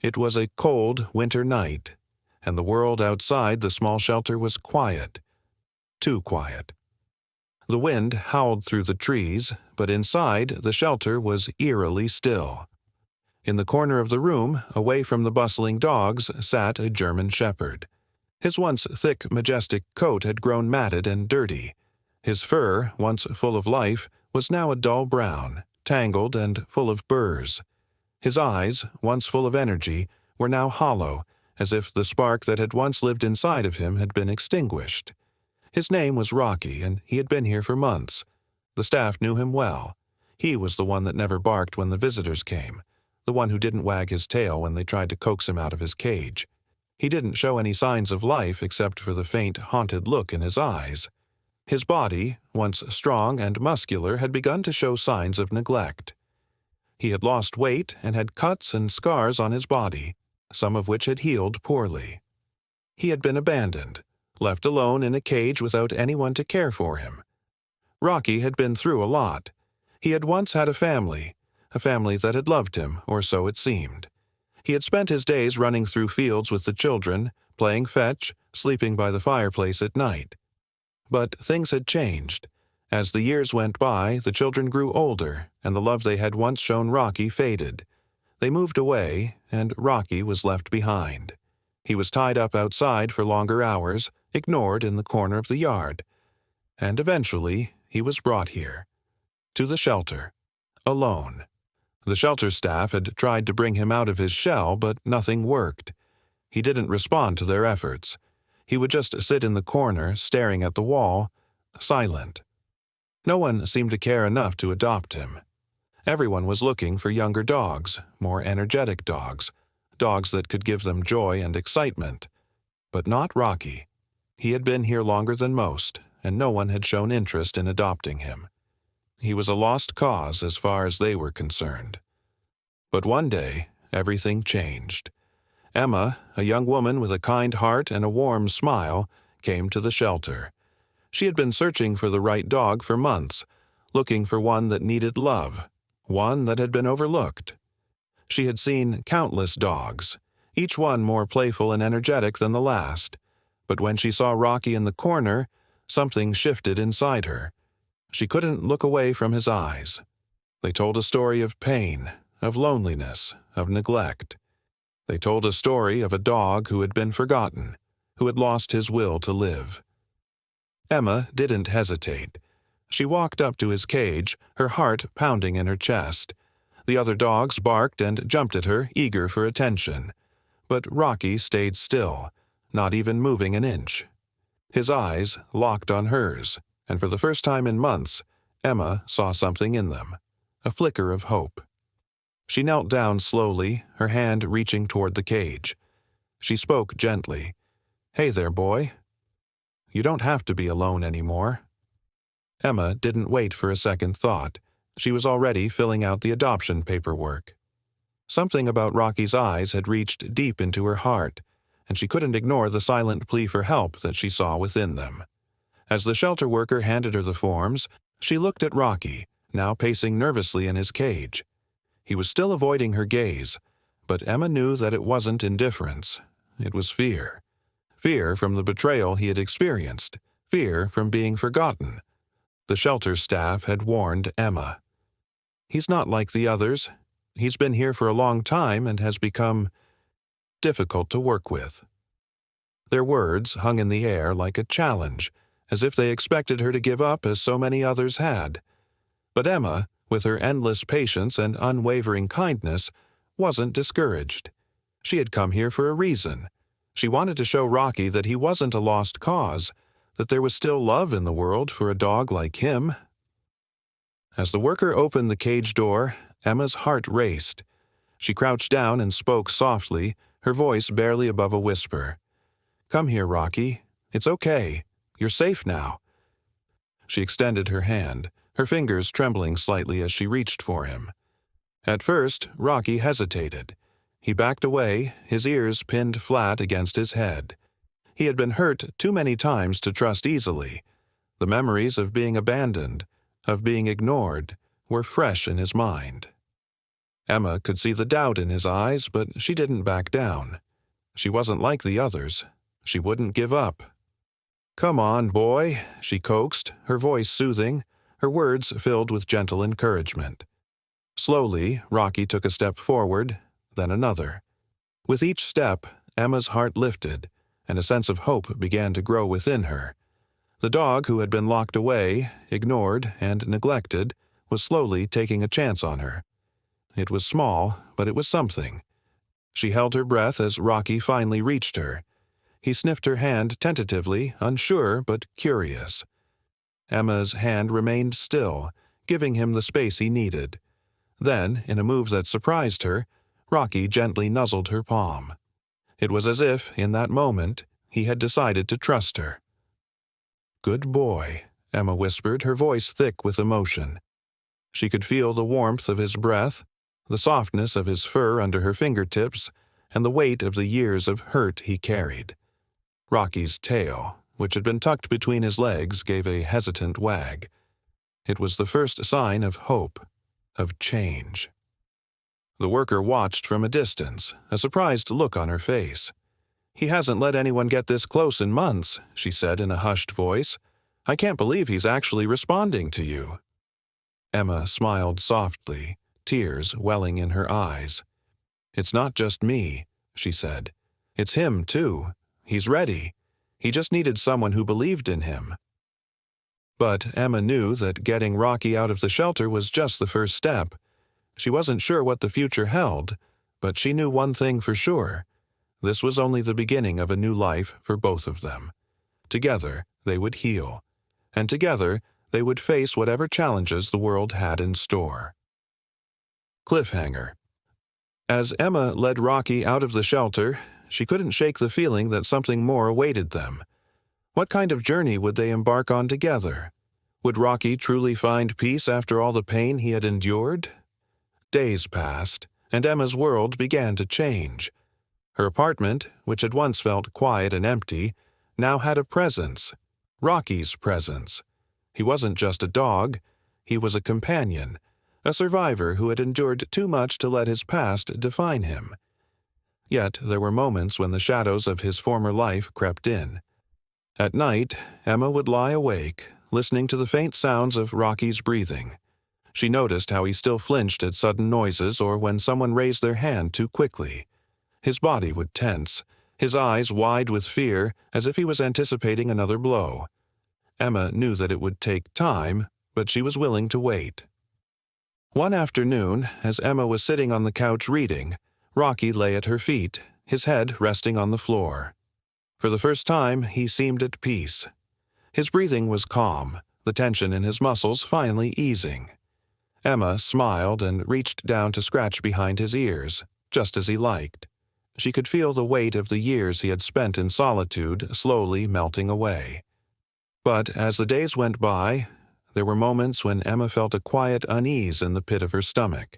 It was a cold winter night, and the world outside the small shelter was quiet. Too quiet. The wind howled through the trees, but inside the shelter was eerily still. In the corner of the room, away from the bustling dogs, sat a German shepherd. His once thick, majestic coat had grown matted and dirty. His fur, once full of life, was now a dull brown, tangled and full of burrs. His eyes, once full of energy, were now hollow, as if the spark that had once lived inside of him had been extinguished. His name was Rocky, and he had been here for months. The staff knew him well. He was the one that never barked when the visitors came, the one who didn't wag his tail when they tried to coax him out of his cage. He didn't show any signs of life except for the faint, haunted look in his eyes. His body, once strong and muscular, had begun to show signs of neglect. He had lost weight and had cuts and scars on his body, some of which had healed poorly. He had been abandoned, left alone in a cage without anyone to care for him. Rocky had been through a lot. He had once had a family that had loved him, or so it seemed. He had spent his days running through fields with the children, playing fetch, sleeping by the fireplace at night. But things had changed. As the years went by, the children grew older, and the love they had once shown Rocky faded. They moved away, and Rocky was left behind. He was tied up outside for longer hours, ignored in the corner of the yard. And eventually, he was brought here, to the shelter, alone. The shelter staff had tried to bring him out of his shell, but nothing worked. He didn't respond to their efforts. He would just sit in the corner, staring at the wall, silent. No one seemed to care enough to adopt him. Everyone was looking for younger dogs, more energetic dogs that could give them joy and excitement. But not Rocky. He had been here longer than most, and no one had shown interest in adopting him. He was a lost cause as far as they were concerned. But one day, everything changed. Emma, a young woman with a kind heart and a warm smile, came to the shelter. She had been searching for the right dog for months, looking for one that needed love, one that had been overlooked. She had seen countless dogs, each one more playful and energetic than the last. But when she saw Rocky in the corner, something shifted inside her. She couldn't look away from his eyes. They told a story of pain, of loneliness, of neglect. They told a story of a dog who had been forgotten, who had lost his will to live. Emma didn't hesitate. She walked up to his cage, her heart pounding in her chest. The other dogs barked and jumped at her, eager for attention. But Rocky stayed still, not even moving an inch. His eyes locked on hers, and for the first time in months, Emma saw something in them, a flicker of hope. She knelt down slowly, her hand reaching toward the cage. She spoke gently. "Hey there, boy. You don't have to be alone anymore." Emma didn't wait for a second thought. She was already filling out the adoption paperwork. Something about Rocky's eyes had reached deep into her heart, and she couldn't ignore the silent plea for help that she saw within them. As the shelter worker handed her the forms, she looked at Rocky, now pacing nervously in his cage. He was still avoiding her gaze, but Emma knew that it wasn't indifference. It was fear. Fear from the betrayal he had experienced. Fear from being forgotten. The shelter staff had warned Emma. "He's not like the others. He's been here for a long time and has become difficult to work with." Their words hung in the air like a challenge, as if they expected her to give up as so many others had. But Emma, with her endless patience and unwavering kindness, wasn't discouraged. She had come here for a reason. She wanted to show Rocky that he wasn't a lost cause, that there was still love in the world for a dog like him. As the worker opened the cage door, Emma's heart raced. She crouched down and spoke softly, her voice barely above a whisper. "Come here, Rocky. It's okay. You're safe now." She extended her hand, her fingers trembling slightly as she reached for him. At first, Rocky hesitated. He backed away, his ears pinned flat against his head. He had been hurt too many times to trust easily. The memories of being abandoned, of being ignored, were fresh in his mind. Emma could see the doubt in his eyes, but she didn't back down. She wasn't like the others. She wouldn't give up. "Come on, boy," she coaxed, her voice soothing, her words filled with gentle encouragement. Slowly, Rocky took a step forward, then another. With each step, Emma's heart lifted, and a sense of hope began to grow within her. The dog who had been locked away, ignored, and neglected, was slowly taking a chance on her. It was small, but it was something. She held her breath as Rocky finally reached her. He sniffed her hand tentatively, unsure but curious. Emma's hand remained still, giving him the space he needed. Then, in a move that surprised her, Rocky gently nuzzled her palm. It was as if, in that moment, he had decided to trust her. "Good boy," Emma whispered, her voice thick with emotion. She could feel the warmth of his breath, the softness of his fur under her fingertips, and the weight of the years of hurt he carried. Rocky's tail, which had been tucked between his legs, gave a hesitant wag. It was the first sign of hope, of change. The worker watched from a distance, a surprised look on her face. "He hasn't let anyone get this close in months," she said in a hushed voice. "I can't believe he's actually responding to you." Emma smiled softly, tears welling in her eyes. "It's not just me," she said. "It's him, too. He's ready. He just needed someone who believed in him." But Emma knew that getting Rocky out of the shelter was just the first step. She wasn't sure what the future held, but she knew one thing for sure. This was only the beginning of a new life for both of them. Together, they would heal. And together, they would face whatever challenges the world had in store. Cliffhanger. As Emma led Rocky out of the shelter, she couldn't shake the feeling that something more awaited them. What kind of journey would they embark on together? Would Rocky truly find peace after all the pain he had endured? Days passed, and Emma's world began to change. Her apartment, which had once felt quiet and empty, now had a presence. Rocky's presence. He wasn't just a dog. He was a companion, a survivor who had endured too much to let his past define him. Yet there were moments when the shadows of his former life crept in. At night, Emma would lie awake, listening to the faint sounds of Rocky's breathing. She noticed how he still flinched at sudden noises or when someone raised their hand too quickly. His body would tense, his eyes wide with fear, as if he was anticipating another blow. Emma knew that it would take time, but she was willing to wait. One afternoon, as Emma was sitting on the couch reading, Rocky lay at her feet, his head resting on the floor. For the first time, he seemed at peace. His breathing was calm, the tension in his muscles finally easing. Emma smiled and reached down to scratch behind his ears, just as he liked. She could feel the weight of the years he had spent in solitude slowly melting away. But as the days went by, there were moments when Emma felt a quiet unease in the pit of her stomach.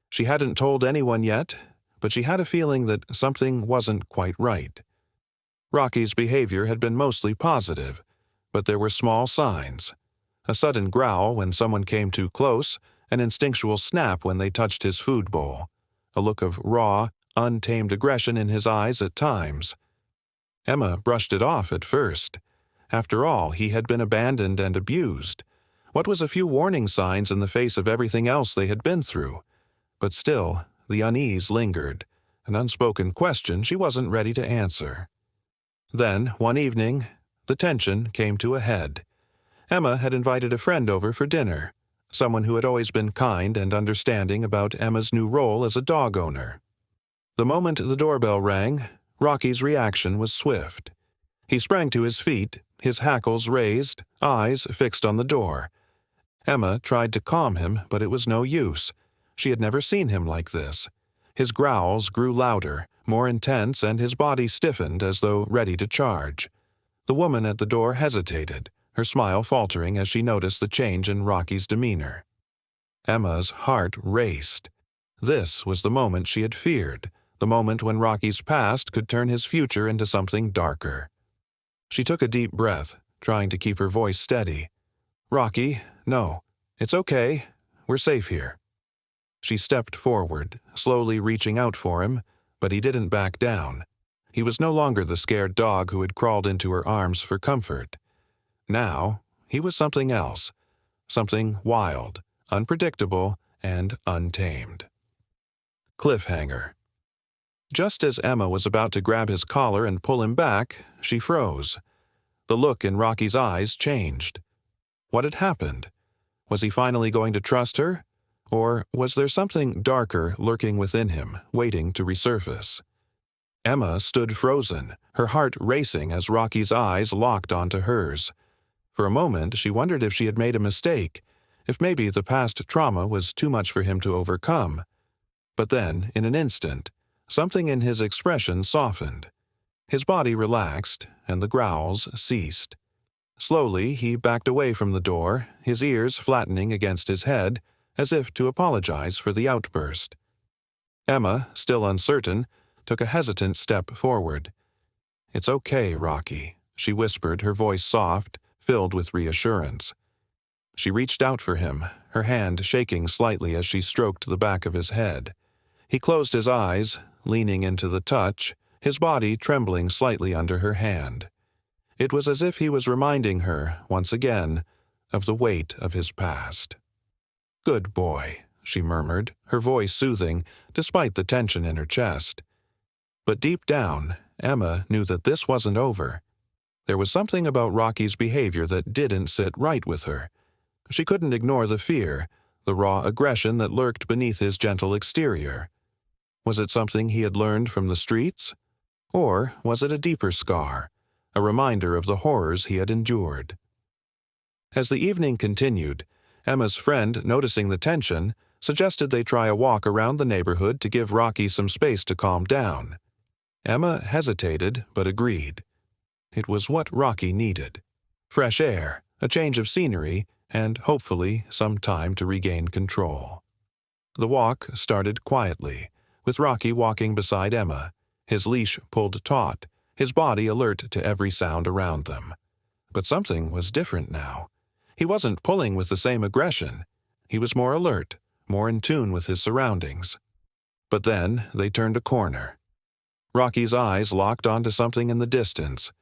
She hadn't told anyone yet, but she had a feeling that something wasn't quite right. Rocky's behavior had been mostly positive, but there were small signs. A sudden growl when someone came too close, an instinctual snap when they touched his food bowl, a look of raw, untamed aggression in his eyes at times. Emma brushed it off at first. After all, he had been abandoned and abused. What was a few warning signs in the face of everything else they had been through? But still, the unease lingered, an unspoken question she wasn't ready to answer. Then, one evening, the tension came to a head. Emma had invited a friend over for dinner, someone who had always been kind and understanding about Emma's new role as a dog owner. The moment the doorbell rang, Rocky's reaction was swift. He sprang to his feet, his hackles raised, eyes fixed on the door. Emma tried to calm him, but it was no use. She had never seen him like this. His growls grew louder, more intense, and his body stiffened as though ready to charge. The woman at the door hesitated, her smile faltering as she noticed the change in Rocky's demeanor. Emma's heart raced. This was the moment she had feared, the moment when Rocky's past could turn his future into something darker. She took a deep breath, trying to keep her voice steady. "Rocky, no. It's okay. We're safe here." She stepped forward, slowly reaching out for him, but he didn't back down. He was no longer the scared dog who had crawled into her arms for comfort. Now, he was something else, something wild, unpredictable, and untamed. Cliffhanger. Just as Emma was about to grab his collar and pull him back, she froze. The look in Rocky's eyes changed. What had happened? Was he finally going to trust her? Or was there something darker lurking within him, waiting to resurface? Emma stood frozen, her heart racing as Rocky's eyes locked onto hers. For a moment, she wondered if she had made a mistake, if maybe the past trauma was too much for him to overcome. But then, in an instant, something in his expression softened. His body relaxed, and the growls ceased. Slowly, he backed away from the door, his ears flattening against his head, as if to apologize for the outburst. Emma, still uncertain, took a hesitant step forward. "It's okay, Rocky," she whispered, her voice soft, filled with reassurance. She reached out for him, her hand shaking slightly as she stroked the back of his head. He closed his eyes, leaning into the touch, his body trembling slightly under her hand. It was as if he was reminding her, once again, of the weight of his past. "Good boy," she murmured, her voice soothing, despite the tension in her chest. But deep down, Emma knew that this wasn't over. There was something about Rocky's behavior that didn't sit right with her. She couldn't ignore the fear, the raw aggression that lurked beneath his gentle exterior. Was it something he had learned from the streets? Or was it a deeper scar, a reminder of the horrors he had endured? As the evening continued, Emma's friend, noticing the tension, suggested they try a walk around the neighborhood to give Rocky some space to calm down. Emma hesitated but agreed. It was what Rocky needed. Fresh air, a change of scenery, and hopefully some time to regain control. The walk started quietly, with Rocky walking beside Emma, his leash pulled taut, his body alert to every sound around them. But something was different now. He wasn't pulling with the same aggression. He was more alert, more in tune with his surroundings. But then they turned a corner. Rocky's eyes locked onto something in the distance,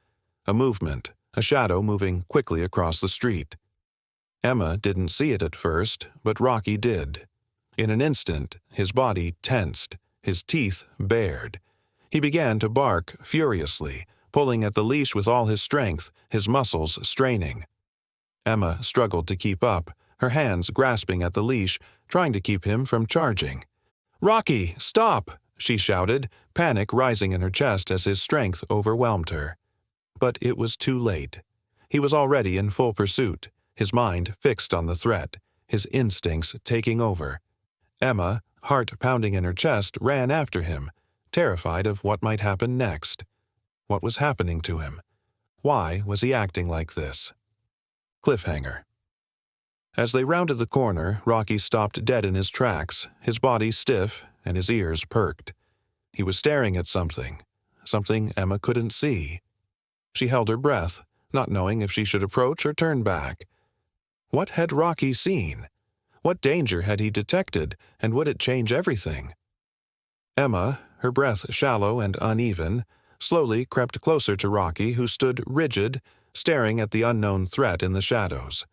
a movement, a shadow moving quickly across the street. Emma didn't see it at first, but Rocky did. In an instant, his body tensed, his teeth bared. He began to bark furiously, pulling at the leash with all his strength, his muscles straining. Emma struggled to keep up, her hands grasping at the leash, trying to keep him from charging. "Rocky, stop!" she shouted, panic rising in her chest as his strength overwhelmed her. But it was too late. He was already in full pursuit, his mind fixed on the threat, his instincts taking over. Emma, heart pounding in her chest, ran after him, terrified of what might happen next. What was happening to him? Why was he acting like this? Cliffhanger. As they rounded the corner, Rocky stopped dead in his tracks, his body stiff and his ears perked. He was staring at something Emma couldn't see. She held her breath, not knowing if she should approach or turn back. What had Rocky seen? What danger had he detected, and would it change everything? Emma, her breath shallow and uneven, slowly crept closer to Rocky, who stood rigid, staring at the unknown threat in the shadows.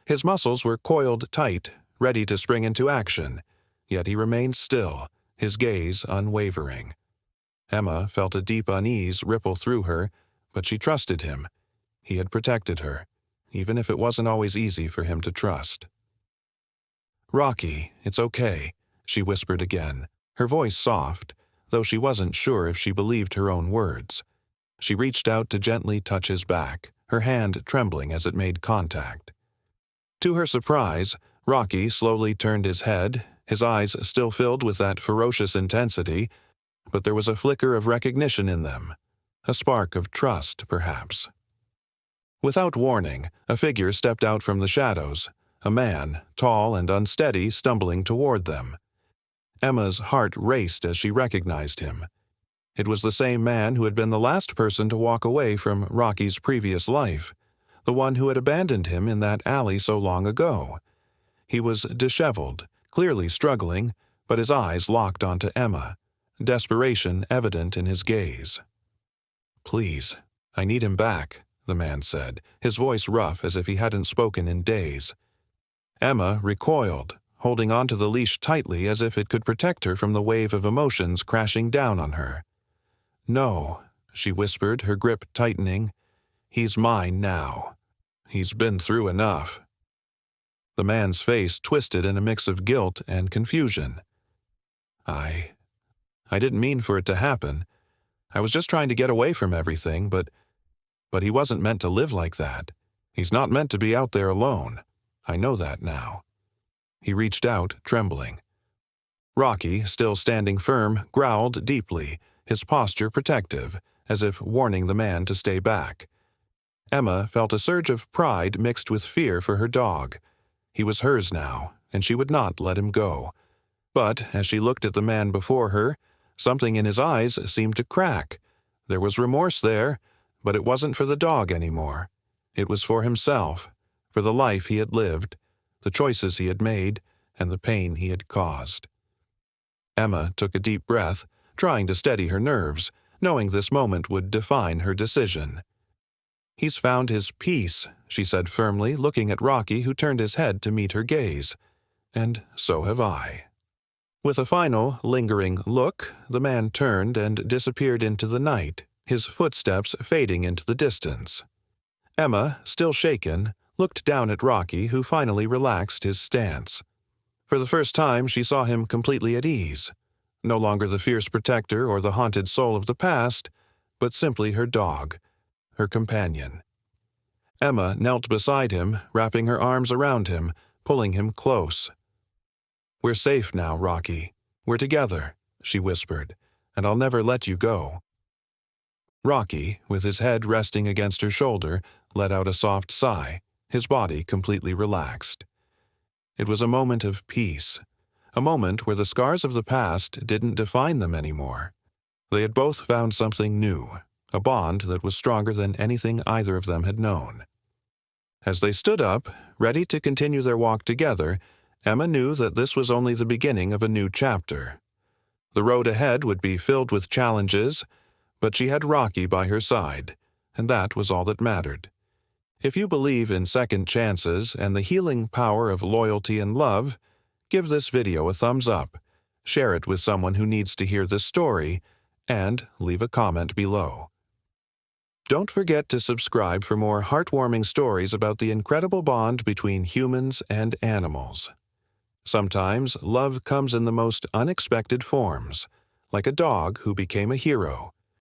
His muscles were coiled tight, ready to spring into action, yet he remained still, his gaze unwavering. Emma felt a deep unease ripple through her, but she trusted him. He had protected her, even if it wasn't always easy for him to trust. "Rocky, it's okay," she whispered again, her voice soft, though she wasn't sure if she believed her own words. She reached out to gently touch his back, her hand trembling as it made contact. To her surprise, Rocky slowly turned his head, his eyes still filled with that ferocious intensity, but there was a flicker of recognition in them, a spark of trust, perhaps. Without warning, a figure stepped out from the shadows, a man, tall and unsteady, stumbling toward them. Emma's heart raced as she recognized him. It was the same man who had been the last person to walk away from Rocky's previous life, the one who had abandoned him in that alley so long ago. He was disheveled, clearly struggling, but his eyes locked onto Emma, desperation evident in his gaze. "Please, I need him back," the man said, his voice rough as if he hadn't spoken in days. Emma recoiled, holding onto the leash tightly as if it could protect her from the wave of emotions crashing down on her. "No," she whispered, her grip tightening. "He's mine now. He's been through enough." The man's face twisted in a mix of guilt and confusion. I didn't mean for it to happen. I was just trying to get away from everything, but he wasn't meant to live like that. He's not meant to be out there alone. I know that now." He reached out, trembling. Rocky, still standing firm, growled deeply, his posture protective, as if warning the man to stay back. Emma felt a surge of pride mixed with fear for her dog. He was hers now, and she would not let him go. But as she looked at the man before her, something in his eyes seemed to crack. There was remorse there, but it wasn't for the dog anymore. It was for himself, for the life he had lived, the choices he had made, and the pain he had caused. Emma took a deep breath, trying to steady her nerves, knowing this moment would define her decision. "He's found his peace," she said firmly, looking at Rocky, who turned his head to meet her gaze. "And so have I." With a final, lingering look, the man turned and disappeared into the night, his footsteps fading into the distance. Emma, still shaken, looked down at Rocky, who finally relaxed his stance. For the first time, she saw him completely at ease, no longer the fierce protector or the haunted soul of the past, but simply her dog, her companion. Emma knelt beside him, wrapping her arms around him, pulling him close. "We're safe now, Rocky. We're together," she whispered, "and I'll never let you go." Rocky, with his head resting against her shoulder, let out a soft sigh, his body completely relaxed. It was a moment of peace, a moment where the scars of the past didn't define them anymore. They had both found something new, a bond that was stronger than anything either of them had known. As they stood up, ready to continue their walk together, Emma knew that this was only the beginning of a new chapter. The road ahead would be filled with challenges, but she had Rocky by her side, and that was all that mattered. If you believe in second chances and the healing power of loyalty and love, give this video a thumbs up, share it with someone who needs to hear this story, and leave a comment below. Don't forget to subscribe for more heartwarming stories about the incredible bond between humans and animals. Sometimes love comes in the most unexpected forms, like a dog who became a hero,